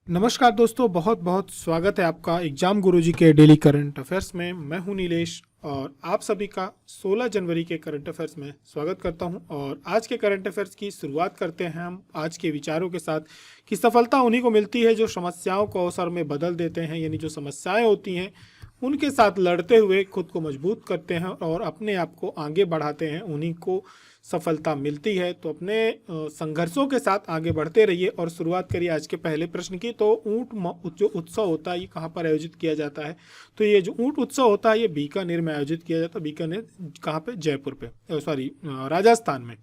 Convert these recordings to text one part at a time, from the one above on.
नमस्कार दोस्तों, बहुत बहुत स्वागत है आपका एग्जाम गुरुजी के डेली करंट अफेयर्स में। मैं हूं नीलेश और आप सभी का 16 जनवरी के करंट अफेयर्स में स्वागत करता हूं। और आज के करंट अफेयर्स की शुरुआत करते हैं हम आज के विचारों के साथ कि सफलता उन्हीं को मिलती है जो समस्याओं को अवसर में बदल देते हैं। यानी जो समस्याएं होती हैं उनके साथ लड़ते हुए खुद को मजबूत करते हैं और अपने आप को आगे बढ़ाते हैं, उन्हीं को सफलता मिलती है। तो अपने संघर्षों के साथ आगे बढ़ते रहिए। और शुरुआत करिए आज के पहले प्रश्न की। तो जो उत्सव होता है ये कहाँ पर आयोजित किया जाता है? तो ये जो ऊंट उत्सव होता है ये बीकानेर में आयोजित किया जाता है। बीकानेर कहाँ पे? जयपुर पे, सॉरी, राजस्थान में।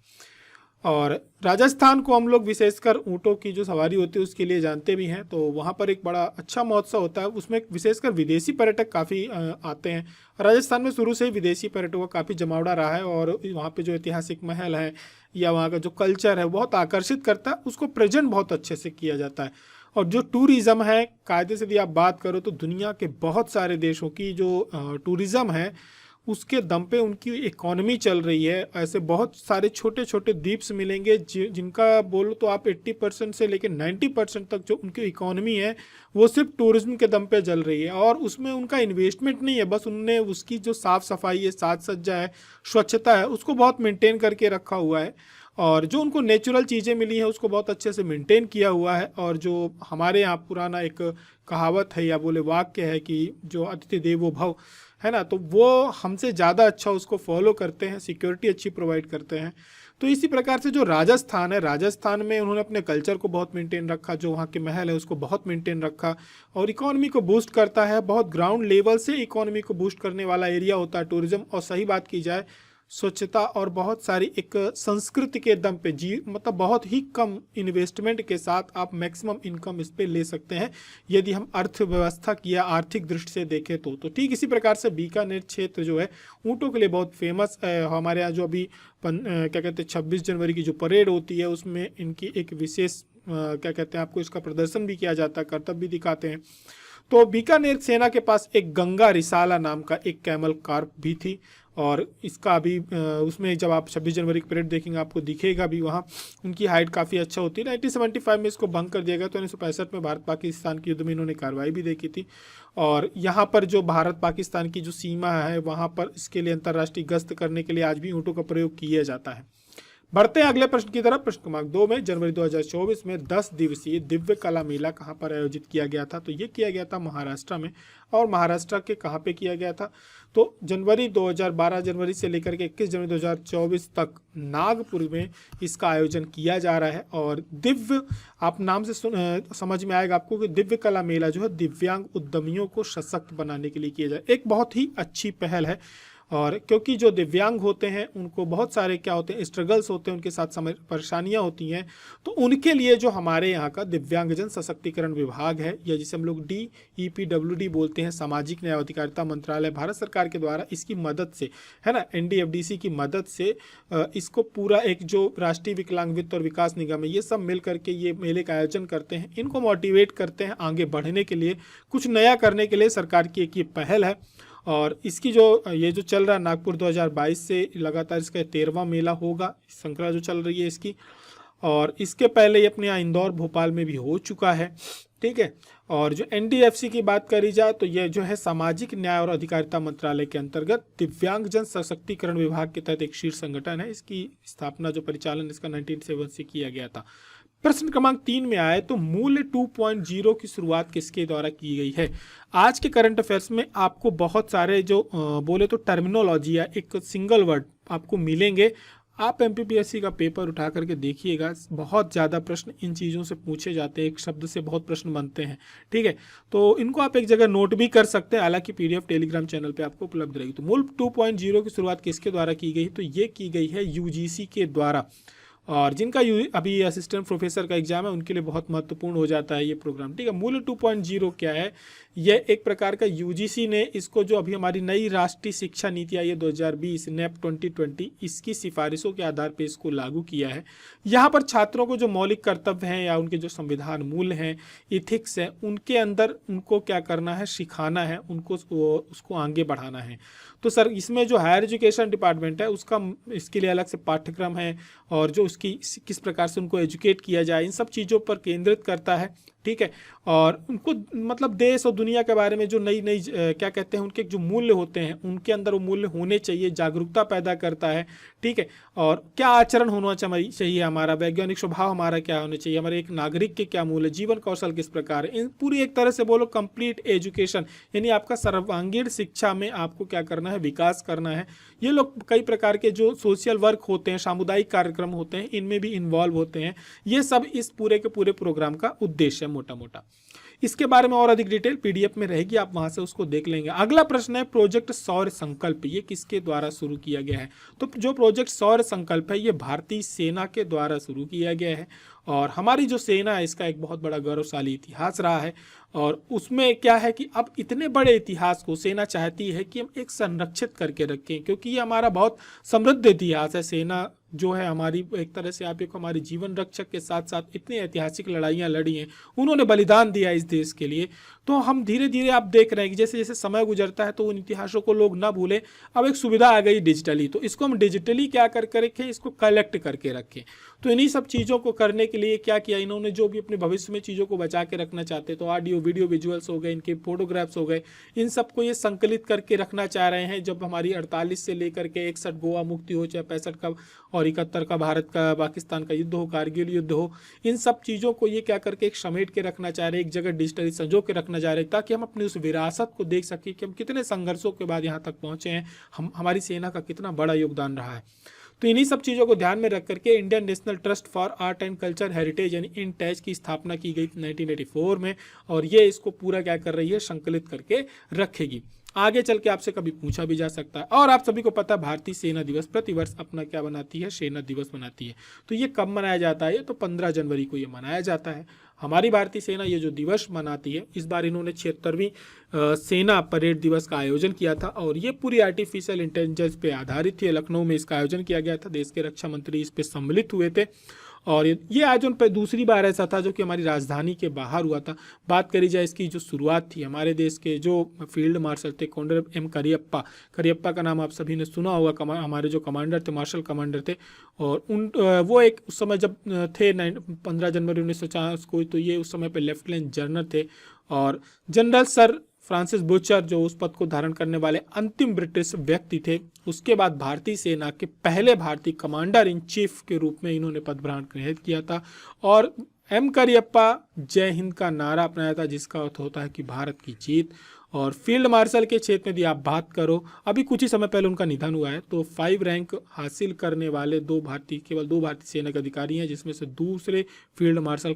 और राजस्थान को हम लोग विशेषकर ऊँटों की जो सवारी होती है उसके लिए जानते भी हैं। तो वहाँ पर एक बड़ा अच्छा महोत्सव होता है, उसमें विशेषकर विदेशी पर्यटक काफ़ी आते हैं। राजस्थान में शुरू से ही विदेशी पर्यटकों का काफ़ी जमावड़ा रहा है और वहाँ पे जो ऐतिहासिक महल है या वहाँ का जो कल्चर है बहुत आकर्षित करता है, उसको प्रेजेंट बहुत अच्छे से किया जाता है। और जो टूरिज़्म है, कायदे से यदि आप बात करो तो दुनिया के बहुत सारे देशों की जो टूरिज़्म है उसके दम पे उनकी इकोनॉमी चल रही है। ऐसे बहुत सारे छोटे छोटे द्वीप्स मिलेंगे जिनका बोलो तो आप 80% से लेकर 90% तक जो उनकी इकोनॉमी है वो सिर्फ टूरिज्म के दम पे चल रही है। और उसमें उनका इन्वेस्टमेंट नहीं है, बस उनने उसकी जो साफ़ सफाई है, साज सज्जा है, स्वच्छता है, उसको बहुत मेंटेन करके रखा हुआ है। और जो उनको नेचुरल चीज़ें मिली हैं उसको बहुत अच्छे से मेंटेन किया हुआ है। और जो हमारे यहाँ पुराना एक कहावत है या बोले वाक्य है कि जो अतिथि देवो भव है ना, तो वो हमसे ज़्यादा अच्छा उसको फॉलो करते हैं, सिक्योरिटी अच्छी प्रोवाइड करते हैं। तो इसी प्रकार से जो राजस्थान है, राजस्थान में उन्होंने अपने कल्चर को बहुत मेंटेन रखा, जो वहाँ के महल है उसको बहुत मेंटेन रखा और इकोनॉमी को बूस्ट करता है। बहुत ग्राउंड लेवल से इकोनॉमी को बूस्ट करने वाला एरिया होता है टूरिज्म। और सही बात की जाए, स्वच्छता और बहुत सारी एक संस्कृति के दम पे मतलब बहुत ही कम इन्वेस्टमेंट के साथ आप मैक्सिमम इनकम इस पे ले सकते हैं यदि हम अर्थव्यवस्था की या आर्थिक दृष्टि से देखें तो ठीक इसी प्रकार से बीकानेर क्षेत्र जो है ऊँटों के लिए बहुत फेमस है। हमारे यहाँ जो अभी क्या कहते हैं 26 जनवरी की जो परेड होती है उसमें इनकी एक विशेष क्या कहते हैं, आपको इसका प्रदर्शन भी किया जाता है, करतब भी दिखाते हैं। तो बीकानेर सेना के पास एक गंगा रिसाला नाम का एक कैमल कार भी थी और इसका अभी उसमें जब आप 26 जनवरी की परेड देखेंगे आपको दिखेगा भी, वहाँ उनकी हाइट काफ़ी अच्छा होती है। 1975 में इसको भंग कर दिया गया। तो 1965 में भारत पाकिस्तान के युद्ध में इन्होंने कार्रवाई भी देखी थी। और यहाँ पर जो भारत पाकिस्तान की जो सीमा है वहाँ पर इसके लिए अंतर्राष्ट्रीय गश्त करने के लिए आज भी ऊँटों का प्रयोग किया जाता है। बढ़ते हैं अगले प्रश्न की तरफ। प्रश्न क्रमांक 2 में जनवरी 2024 में 10 दिवसीय दिव्य कला मेला कहाँ पर आयोजित किया गया था? तो ये किया गया था महाराष्ट्र में। और महाराष्ट्र के कहाँ पे किया गया था? तो जनवरी 2012 जनवरी से लेकर के 21 जनवरी 2024 तक नागपुर में इसका आयोजन किया जा रहा है। और दिव्य, आप नाम से समझ में आएगा आपको कि दिव्य कला मेला जो है दिव्यांग उद्यमियों को सशक्त बनाने के लिए किया जाए। एक बहुत ही अच्छी पहल है। और क्योंकि जो दिव्यांग होते हैं उनको बहुत सारे क्या होते हैं, स्ट्रगल्स होते हैं, उनके साथ समय परेशानियां होती हैं। तो उनके लिए जो हमारे यहाँ का दिव्यांगजन सशक्तिकरण विभाग है या जिसे हम लोग DEPWD बोलते हैं, सामाजिक न्याय अधिकारिता मंत्रालय, भारत सरकार के द्वारा इसकी मदद से, है ना, NDFDC की मदद से इसको पूरा एक जो राष्ट्रीय विकलांग वित्त और विकास निगम है ये सब मिल करके ये मेले का आयोजन करते हैं। इनको मोटिवेट करते हैं आगे बढ़ने के लिए, कुछ नया करने के लिए। सरकार की एक ये पहल है। और इसकी जो ये जो चल रहा है नागपुर 2022 से लगातार इसका 13वां मेला होगा, श्रृंखला जो चल रही है इसकी। और इसके पहले ये अपने यहाँ इंदौर भोपाल में भी हो चुका है, ठीक है। और जो NDFC की बात करी जाए तो ये जो है सामाजिक न्याय और अधिकारिता मंत्रालय के अंतर्गत दिव्यांगजन सशक्तिकरण विभाग के तहत एक शीर्ष संगठन है। इसकी स्थापना जो परिचालन इसका 1907 से किया गया था। प्रश्न क्रमांक 3 में आए तो मूल्य 2.0 की शुरुआत किसके द्वारा की गई है? आज के करंट अफेयर्स में आपको बहुत सारे जो बोले तो टर्मिनोलॉजी या एक सिंगल वर्ड आपको मिलेंगे। आप MPPSC का पेपर उठा करके देखिएगा, बहुत ज़्यादा प्रश्न इन चीज़ों से पूछे जाते हैं, एक शब्द से बहुत प्रश्न बनते हैं, ठीक है। तो इनको आप एक जगह नोट भी कर सकते हैं, हालांकि PDF टेलीग्राम चैनल पे आपको उपलब्ध रहेगी। तो मूल 2.0 की शुरुआत किसके द्वारा की गई? तो ये की गई है UGC के द्वारा। और जिनका अभी असिस्टेंट प्रोफेसर का एग्जाम है उनके लिए बहुत महत्वपूर्ण हो जाता है ये प्रोग्राम, ठीक है। मूल्य 2.0 क्या है? यह एक प्रकार का UGC ने इसको, जो अभी हमारी नई राष्ट्रीय शिक्षा नीति आई है 2020 NEP 2020, इसकी सिफारिशों के आधार पर इसको लागू किया है। यहाँ पर छात्रों को जो मौलिक कर्तव्य हैं या उनके जो संविधान मूल्य हैं, इथिक्स हैं, उनके अंदर उनको क्या करना है, सिखाना है, उनको उसको आगे बढ़ाना है। तो सर इसमें जो हायर एजुकेशन डिपार्टमेंट है उसका इसके लिए अलग से पाठ्यक्रम है और जो उसकी किस प्रकार से उनको एजुकेट किया जाए, इन सब चीज़ों पर केंद्रित करता है। ठीक है, और उनको मतलब देश और दुनिया के बारे में जो नई नई क्या कहते हैं उनके जो मूल्य होते हैं उनके अंदर वो मूल्य होने चाहिए, जागरूकता पैदा करता है। ठीक है, और क्या आचरण होना चाहिए, हमारा वैज्ञानिक स्वभाव हमारा क्या होना चाहिए, हमारे एक नागरिक के क्या मूल्य, जीवन कौशल किस प्रकार है, इन पूरी एक तरह से बोलो कंप्लीट एजुकेशन, यानी आपका सर्वांगीण शिक्षा में आपको क्या करना है, विकास करना है। ये लोग कई प्रकार के जो सोशल वर्क होते हैं, सामुदायिक कार्यक्रम होते हैं, इनमें भी इन्वॉल्व होते हैं। ये सब इस पूरे के पूरे प्रोग्राम का उद्देश्य है मोटा मोटा। इसके बारे में और अधिक डिटेल पीडीएफ में रहेगी, आप वहां से उसको देख लेंगे। अगला प्रश्न है प्रोजेक्ट सौर संकल्प, ये किसके द्वारा शुरू किया गया है? तो जो प्रोजेक्ट सौर संकल्प है ये भारतीय सेना के द्वारा शुरू किया गया है, और हमारी जो सेना है इसका एक बहुत बड़ा गौरवशाली इतिहास रहा है। और उसमें क्या है कि अब इतने बड़े इतिहास को सेना चाहती है कि हम एक संरक्षित करके रखें, क्योंकि ये हमारा बहुत समृद्ध इतिहास है। सेना जो है हमारी एक तरह से आप एक हमारी जीवन रक्षक के साथ साथ इतनी ऐतिहासिक लड़ाइयाँ लड़ी हैं, उन्होंने बलिदान दिया इस देश के लिए। तो हम धीरे धीरे आप देख रहे हैं कि जैसे जैसे समय गुजरता है तो उन इतिहासों को लोग ना भूलें। अब एक सुविधा आ गई डिजिटली, तो इसको हम डिजिटली क्या करके रखें, इसको कलेक्ट करके रखें। तो इन्हीं सब चीज़ों को करने के लिए क्या किया इन्होंने, जो भी अपने भविष्य में चीज़ों को बचा के रखना चाहते, तो ऑडियो वीडियो विजुअल्स हो गए, इनके फोटोग्राफ्स हो गए, इन सबको ये संकलित करके रखना चाह रहे हैं। जब हमारी 48 से लेकर के 61 गोवा मुक्ति हो, चाहे 65 का और 71 का भारत का पाकिस्तान का युद्ध हो, कारगिल युद्ध हो, इन सब चीज़ों को ये क्या करके एक समेट के रखना चाह रहे हैं, एक जगह डिजिटली संजो के रखना चाह रहे हैं, ताकि हम अपनी उस विरासत को देख सकें कि हम कितने संघर्षों के बाद यहाँ तक पहुँचे हैं, हमारी सेना का कितना बड़ा योगदान रहा है। तो इन्हीं सब चीज़ों को ध्यान में रख करके Indian national trust for art and culture heritage यानी INTACH की स्थापना की गई 1984 में, और ये इसको पूरा क्या कर रही है, संकलित करके रखेगी। आगे चल के आपसे कभी पूछा भी जा सकता है। और आप सभी को पता है भारतीय सेना दिवस प्रतिवर्ष अपना क्या बनाती है, सेना दिवस बनाती है। तो ये कब मनाया जाता है, तो 15 जनवरी को ये मनाया जाता है। हमारी भारतीय सेना ये जो दिवस मनाती है, इस बार इन्होंने 76वीं सेना परेड दिवस का आयोजन किया था, और ये पूरी आर्टिफिशियल इंटेलिजेंस पे आधारित थी। लखनऊ में इसका आयोजन किया गया था, देश के रक्षा मंत्री इस पे सम्मिलित हुए थे, और ये आयोजन पे दूसरी बार ऐसा था जो कि हमारी राजधानी के बाहर हुआ था। बात करी जाए इसकी जो शुरुआत थी, हमारे देश के जो फील्ड मार्शल थे कॉमरेड M करियप्पा का नाम आप सभी ने सुना होगा। हमारे जो कमांडर थे, मार्शल कमांडर थे, और वो एक उस समय जब थे 15 जनवरी 1950 को, तो ये उस समय पे लेफ्टिनेंट जनरल थे, और जनरल सर फ्रांसिस बुचर जो उस पद को धारण करने वाले अंतिम ब्रिटिश व्यक्ति थे। उसके बाद भारतीय सेना के पहले भारतीय कमांडर इन चीफ के रूप में इन्होंने पदभार ग्रहण किया था, और M करियप्पा जय हिंद का नारा अपनाया था, जिसका अर्थ होता है कि भारत की जीत। और फील्ड मार्शल के क्षेत्र में भी आप बात करो, अभी कुछ ही समय पहले उनका निधन हुआ है। तो 5 रैंक हासिल करने वाले केवल दो भारतीय सेना के अधिकारी हैं, जिसमें से दूसरे फील्ड मार्शल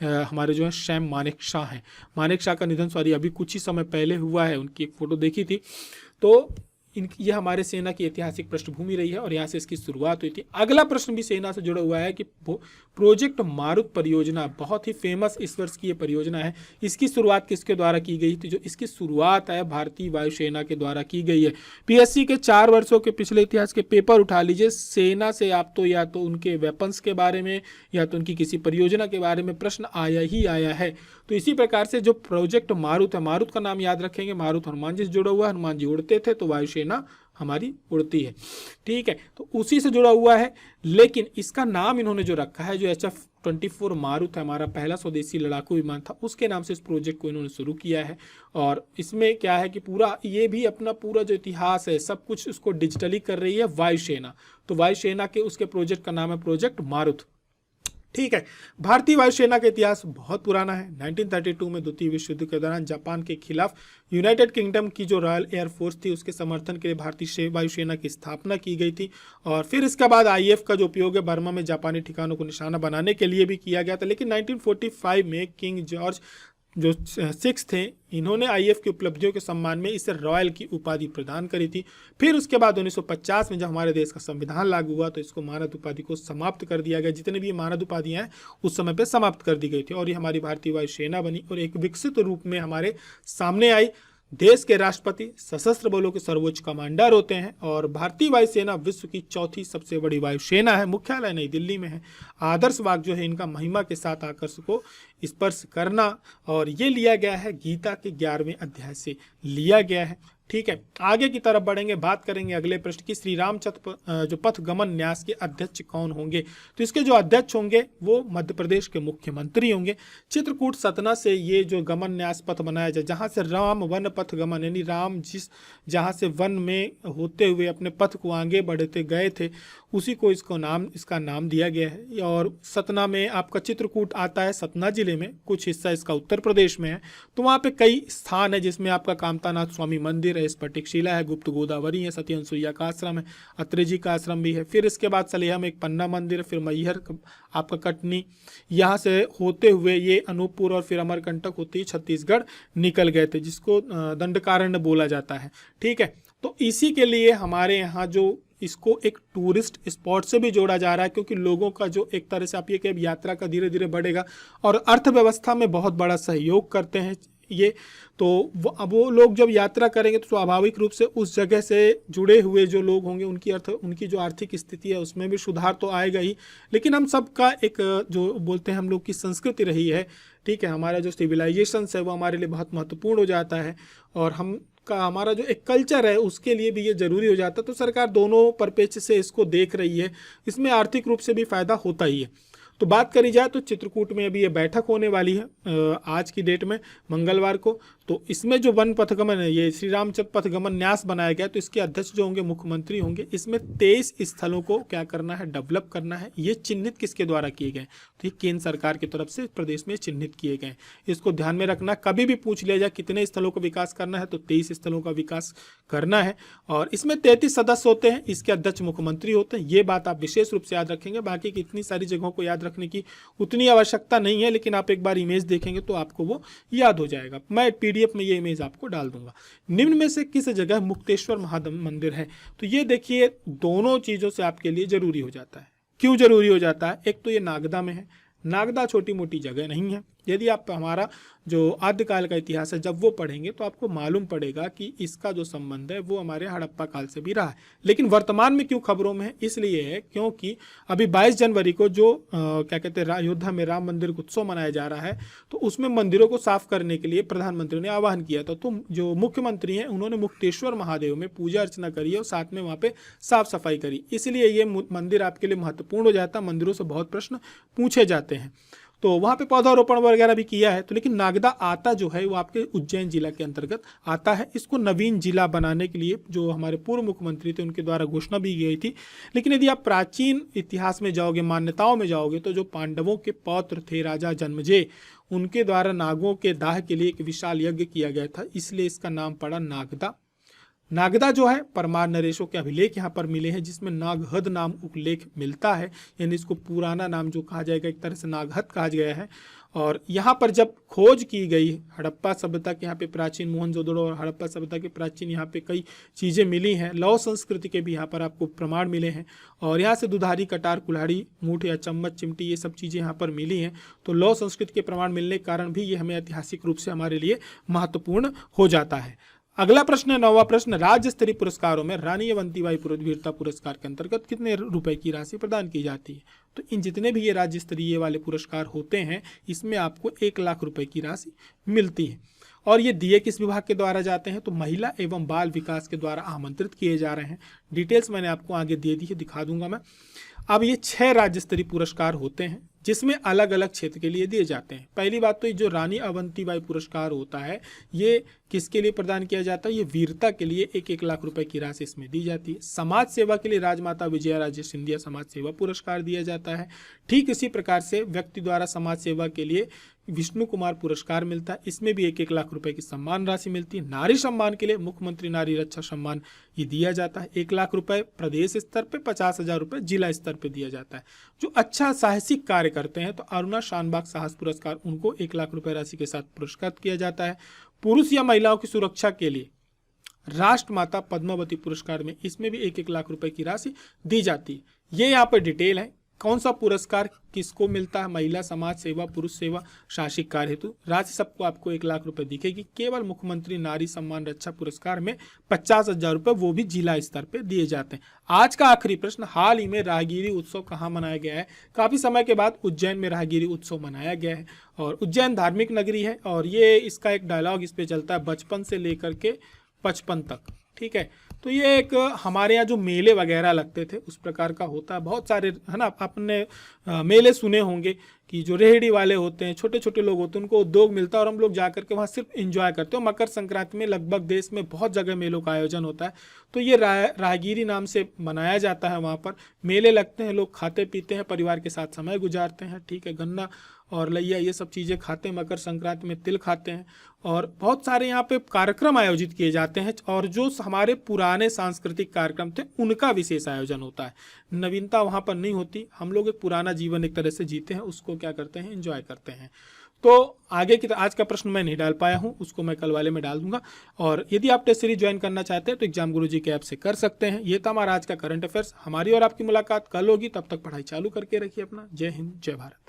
हमारे जो है सैम मानेकशॉ हैं। मानेकशॉ का निधन अभी कुछ ही समय पहले हुआ है, उनकी एक फ़ोटो देखी थी। तो ये हमारे सेना की ऐतिहासिक पृष्ठभूमि रही है, और यहाँ से इसकी शुरुआत हुई थी। अगला प्रश्न भी सेना से जुड़ा हुआ है कि प्रोजेक्ट मारुत परियोजना बहुत ही फेमस इस वर्ष की ये परियोजना है। इसकी शुरुआत किसके द्वारा की गई थी? जो इसकी शुरुआत है भारतीय वायुसेना के द्वारा की गई है। PSC के 4 वर्षों के पिछले इतिहास के पेपर उठा लीजिए, सेना से आप तो या तो उनके वेपन्स के बारे में या तो उनकी किसी परियोजना के बारे में प्रश्न आया ही आया है। तो इसी प्रकार से जो प्रोजेक्ट मारुत है, मारुत का नाम याद रखेंगे, मारुत हनुमान जी से जुड़ा हुआ है, हनुमान जी उड़ते थे तो वायुसेना हमारी उड़ती है। ठीक है, तो उसी से जुड़ा हुआ है। लेकिन इसका नाम इन्होंने जो रखा है, जो HF-24 मारुत है, हमारा पहला स्वदेशी लड़ाकू विमान था, उसके नाम से इस प्रोजेक्ट को इन्होंने शुरू किया है। और इसमें क्या है कि पूरा ये भी अपना पूरा जो इतिहास है सब कुछ उसको डिजिटली कर रही है वायुसेना। तो वायुसेना के उसके प्रोजेक्ट का नाम है प्रोजेक्ट मारुत। ठीक है, भारतीय वायुसेना का इतिहास बहुत पुराना है। 1932 में द्वितीय विश्व युद्ध के दौरान जापान के खिलाफ यूनाइटेड किंगडम की जो रॉयल एयर फोर्स थी, उसके समर्थन के लिए भारतीय वायुसेना की स्थापना की गई थी। और फिर इसके बाद IF का जो उपयोग है बर्मा में जापानी ठिकानों को निशाना बनाने के लिए भी किया गया था। लेकिन 1945 में किंग जॉर्ज जो 6 थे, इन्होंने IF की उपलब्धियों के सम्मान में इसे रॉयल की उपाधि प्रदान करी थी। फिर उसके बाद 1950 में जब हमारे देश का संविधान लागू हुआ तो इसको मानद उपाधि को समाप्त कर दिया गया। जितने भी मानद उपाधियां हैं उस समय पे समाप्त कर दी गई थी, और ये हमारी भारतीय वायुसेना बनी और एक विकसित रूप में हमारे सामने आई। देश के राष्ट्रपति सशस्त्र बलों के सर्वोच्च कमांडर होते हैं, और भारतीय वायुसेना विश्व की 4थी सबसे बड़ी वायुसेना है। मुख्यालय नई दिल्ली में है। आदर्श वाक्य जो है इनका महिमा के साथ आकर्ष को स्पर्श करना, और ये लिया गया है गीता के 11वें अध्याय से लिया गया है। ठीक है, आगे की तरफ बढ़ेंगे, बात करेंगे अगले प्रश्न की। श्री रामचंद्र जो पथ गमन न्यास के अध्यक्ष कौन होंगे? तो इसके जो अध्यक्ष होंगे वो मध्य प्रदेश के मुख्यमंत्री होंगे। चित्रकूट सतना से ये जो गमन न्यास पथ बनाया जाए, जहाँ से राम वन पथ गमन, यानी राम जहाँ से वन में होते हुए अपने पथ को आगे बढ़ते गए थे, उसी को इसका नाम दिया गया है। और सतना में आपका चित्रकूट आता है सतना जिले में, कुछ हिस्सा इसका उत्तर प्रदेश में है। तो वहाँ पे कई स्थान है जिसमें आपका कामतानाथ स्वामी मंदिर है, स्फटिकशिला है, गुप्त गोदावरी है, सती अनुसुईया का आश्रम है, अत्रे जी का आश्रम भी है। फिर इसके बाद सलेहा में एक पन्ना मंदिर है, फिर मैहर आपका कटनी, यहाँ से होते हुए ये अनूपपुर और फिर अमरकंटक होते ही छत्तीसगढ़ निकल गए थे, जिसको दंडकारण्य बोला जाता है। ठीक है, तो इसी के लिए हमारे यहाँ जो इसको एक टूरिस्ट स्पॉट से भी जोड़ा जा रहा है, क्योंकि लोगों का जो एक तरह से आप ये कि यात्रा का धीरे धीरे बढ़ेगा और अर्थव्यवस्था में बहुत बड़ा सहयोग करते हैं ये। तो वो लोग जब यात्रा करेंगे तो स्वाभाविक रूप से उस जगह से जुड़े हुए जो लोग होंगे उनकी जो आर्थिक स्थिति है उसमें भी सुधार तो आएगा ही। लेकिन हम सबका एक जो बोलते हैं हम लोग की संस्कृति रही है, ठीक है, हमारा जो सिविलाइजेशन है वो हमारे लिए बहुत महत्वपूर्ण हो जाता है और हमारा जो एक कल्चर है उसके लिए भी ये जरूरी हो जाता है। तो सरकार दोनों परिप्रेक्ष्य से इसको देख रही है, इसमें आर्थिक रूप से भी फायदा होता ही है। तो बात करी जाए तो चित्रकूट में अभी ये बैठक होने वाली है आज की डेट में, मंगलवार को। तो इसमें जो वन पथगमन है, ये श्री रामचंद्र पथगमन न्यास बनाया गया, तो इसके अध्यक्ष जो होंगे मुख्यमंत्री होंगे। इसमें 23 स्थलों को क्या करना है, डेवलप करना है। ये चिन्हित किसके द्वारा किए गए? तो ये केंद्र सरकार की तरफ से प्रदेश में चिन्हित किए गए। इसको ध्यान में रखना, कभी भी पूछ लिया जाए कितने स्थलों का विकास करना है, तो 23 स्थलों का विकास करना है। और इसमें 33 सदस्य होते हैं, इसके अध्यक्ष मुख्यमंत्री होते हैं। ये बात आप विशेष रूप से याद रखेंगे। बाकी की इतनी सारी जगहों को याद रखने की उतनी आवश्यकता नहीं है, लेकिन आप एक बार इमेज देखेंगे तो आपको वो याद हो जाएगा। मैं पीडीएफ में ये इमेज आपको डाल दूंगा। निम्न में से किस जगह मुक्तेश्वर महादेव मंदिर है? तो ये देखिए, दोनों चीजों से आपके लिए जरूरी हो जाता है। क्यों जरूरी हो जाता है? एक तो ये नागदा में है। नागदा छोटी मोटी जगह नहीं है। यदि आप हमारा जो आद्यकाल का इतिहास है जब वो पढ़ेंगे तो आपको मालूम पड़ेगा कि इसका जो संबंध है वो हमारे हड़प्पा काल से भी रहा है। लेकिन वर्तमान में क्यों खबरों में है? इसलिए है क्योंकि अभी 22 जनवरी को जो क्या कहते हैं अयोध्या में राम मंदिर उत्सव मनाया जा रहा है, तो उसमें मंदिरों को साफ करने के लिए प्रधानमंत्री ने आह्वान किया था। तो जो मुख्यमंत्री हैं उन्होंने मुक्तेश्वर महादेव में पूजा अर्चना करी और साथ में वहाँ पे साफ सफाई करी। इसलिए ये मंदिर आपके लिए महत्वपूर्ण हो जाता है। मंदिरों से बहुत प्रश्न पूछे जाते हैं, तो वहाँ पे पौधारोपण वगैरह भी किया है। तो लेकिन नागदा आता जो है वो आपके उज्जैन जिला के अंतर्गत आता है। इसको नवीन जिला बनाने के लिए जो हमारे पूर्व मुख्यमंत्री थे उनके द्वारा घोषणा भी की गई थी। लेकिन यदि आप प्राचीन इतिहास में जाओगे, मान्यताओं में जाओगे, तो जो पांडवों के पौत्र थे राजा जन्मेजय, उनके द्वारा नागों के दाह के लिए एक विशाल यज्ञ किया गया था, इसलिए इसका नाम पड़ा नागदा। नागदा जो है परमार नरेशों के अभिलेख यहाँ पर मिले हैं, जिसमें नागहद नाम उल्लेख मिलता है, यानी इसको पुराना नाम जो कहा जाएगा एक तरह से नागहद कहा गया है। और यहाँ पर जब खोज की गई हड़प्पा सभ्यता के, यहाँ पे प्राचीन मोहनजोदड़ो और हड़प्पा सभ्यता के प्राचीन यहाँ पे कई चीज़ें मिली हैं। लौह संस्कृति के भी यहाँ पर आपको प्रमाण मिले हैं और यहाँ से दुधारी, कटार, कुल्हाड़ी, मूठ या चम्मच, चिमटी, ये सब चीज़ें यहाँ पर मिली हैं। तो लौह संस्कृति के प्रमाण मिलने के कारण भी ये हमें ऐतिहासिक रूप से हमारे लिए महत्वपूर्ण हो जाता है। अगला प्रश्न है 9वां प्रश्न, राज्य स्तरीय पुरस्कारों में रानी अवंतीबाई वीरता पुरस्कार के अंतर्गत कितने रुपए की राशि प्रदान की जाती है? तो इन जितने भी ये राज्य स्तरीय वाले पुरस्कार होते हैं इसमें आपको 1 लाख रुपए की राशि मिलती है। और ये दिए किस विभाग के द्वारा जाते हैं? तो महिला एवं बाल विकास के द्वारा आमंत्रित किए जा रहे हैं। डिटेल्स मैंने आपको आगे दे दी है, दिखा दूंगा मैं। अब ये 6 राज्य स्तरीय पुरस्कार होते हैं जिसमें अलग अलग क्षेत्र के लिए दिए जाते हैं। पहली बात तो ये जो रानी अवंतीबाई पुरस्कार होता है ये किसके लिए प्रदान किया जाता है? ये वीरता के लिए 1-1 लाख रुपए की राशि इसमें दी जाती है। समाज सेवा के लिए राजमाता विजया राजे सिंधिया समाज सेवा पुरस्कार दिया जाता है। ठीक इसी प्रकार से व्यक्ति द्वारा समाज सेवा के लिए विष्णु कुमार पुरस्कार मिलता है, इसमें भी 1-1 लाख रुपए की सम्मान राशि मिलती है। नारी सम्मान के लिए मुख्यमंत्री नारी रक्षा सम्मान ये दिया जाता है, 1 लाख रुपए प्रदेश स्तर पे, 50,000 रुपए जिला स्तर पे दिया जाता है। जो अच्छा साहसिक कार्य करते हैं तो अरुणा शानबाग साहस पुरस्कार, उनको 1 लाख रुपए राशि के साथ पुरस्कृत किया जाता है। पुरुष या महिलाओं की सुरक्षा के लिए राष्ट्रमाता पद्मावती पुरस्कार में इसमें भी 1-1 लाख रुपए की राशि दी जाती है। ये यहाँ पर डिटेल है कौन सा पुरस्कार किसको मिलता है, महिला, समाज सेवा, पुरुष सेवा, साहसिक कार्य हेतु। राशि सबको आपको 1 लाख रुपए दिखेगी। केवल मुख्यमंत्री नारी सम्मान रक्षा पुरस्कार में 50,000 रुपए वो भी जिला स्तर पे दिए जाते हैं। आज का आखिरी प्रश्न, हाल ही में राहगिरी उत्सव कहाँ मनाया गया है? काफी समय के बाद उज्जैन में राहगिरी उत्सव मनाया गया है और उज्जैन धार्मिक नगरी है और ये इसका एक डायलॉग इस पे चलता है, बचपन से लेकर के 55 तक। ठीक है, तो ये एक हमारे यहाँ जो मेले वगैरह लगते थे उस प्रकार का होता है। बहुत सारे, है ना, आपने मेले सुने होंगे कि जो रेहड़ी वाले होते हैं, छोटे छोटे लोग होते हैं, उनको उद्योग मिलता है और हम लोग जा करके वहाँ सिर्फ एंजॉय करते हैं। मकर संक्रांति में लगभग देश में बहुत जगह मेलों का आयोजन होता है, तो ये राहगीरी नाम से मनाया जाता है। वहाँ पर मेले लगते हैं, लोग खाते पीते हैं, परिवार के साथ समय गुजारते हैं। ठीक है, गन्ना और लैया ये सब चीज़ें खाते हैं। मकर संक्रांति में तिल खाते हैं और बहुत सारे यहाँ पे कार्यक्रम आयोजित किए जाते हैं और जो हमारे पुराने सांस्कृतिक कार्यक्रम थे उनका विशेष आयोजन होता है। नवीनता वहाँ पर नहीं होती, हम लोग एक पुराना जीवन एक तरह से जीते हैं, उसको क्या करते हैं, एंजॉय करते हैं। तो आगे की आज का प्रश्न मैं नहीं डाल पाया हूँ, उसको मैं कल वाले में डाल दूंगा। और यदि आप टेस्ट सीरीज ज्वाइन करना चाहते हैं तो एग्जाम गुरुजी के ऐप से कर सकते हैं। ये था हमारा आज का करंट अफेयर्स। हमारी और आपकी मुलाकात कल होगी, तब तक पढ़ाई चालू करके रखिए अपना। जय हिंद, जय भारत।